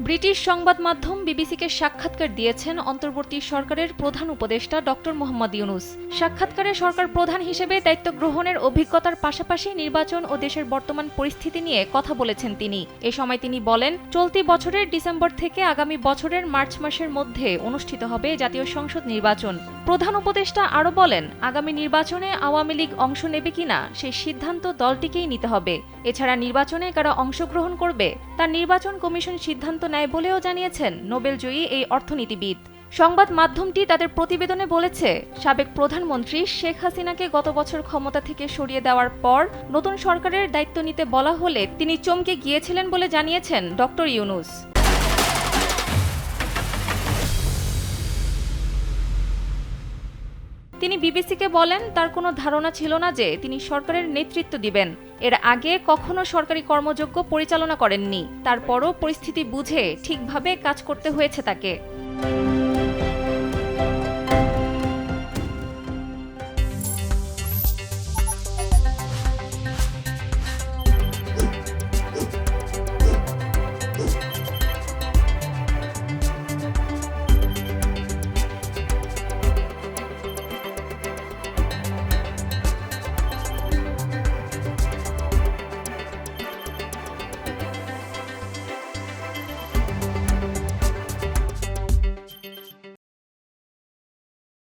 British সংবাদ মাধ্যম বিবিসিকে সাক্ষাৎকার দিয়েছেন অন্তর্বর্তী সরকারের প্রধান উপদেষ্টা ডক্টর মোহাম্মদ ইউনূস। সাক্ষাৎকারে সরকার প্রধান হিসেবে দায়িত্ব গ্রহণের অভিজ্ঞতার পাশাপাশি নির্বাচন ও দেশের বর্তমান পরিস্থিতি নিয়ে কথা বলেছেন তিনি। এ সময় তিনি বলেন, চলতি বছরের ডিসেম্বর থেকে আগামী বছরের মার্চ মাসের মধ্যে অনুষ্ঠিত হবে জাতীয় সংসদ নির্বাচন। প্রধান উপদেষ্টা আরও বলেন, আগামী নির্বাচনে আওয়ামী লীগ অংশ নেবে কিনা সেই সিদ্ধান্ত দলটিকেই নিতে হবে। এছাড়া নির্বাচনে কারা অংশগ্রহণ করবে তা নির্বাচন কমিশন সিদ্ধান্ত নেয় বলেও জানিয়েছেন নোবেলজয়ী এই অর্থনীতিবিদ। সংবাদ মাধ্যমটি তাদের প্রতিবেদনে বলেছে, সাবেক প্রধানমন্ত্রী শেখ হাসিনাকে গত বছর ক্ষমতা থেকে সরিয়ে দেওয়ার পর নতুন সরকারের দায়িত্ব নিতে বলা হলে তিনি চমকে গিয়েছিলেন বলে জানিয়েছেন ডক্টর ইউনূস। তিনি বিবিসিকে বলেন, তার কোনো ধারণা ছিল না যে তিনি সরকারের নেতৃত্ব দিবেন। এর আগে কখনো সরকারি কর্মযজ্ঞ পরিচালনা করেননি। তারপরও পরিস্থিতি বুঝে ঠিকভাবে কাজ করতে হয়েছে তাকে।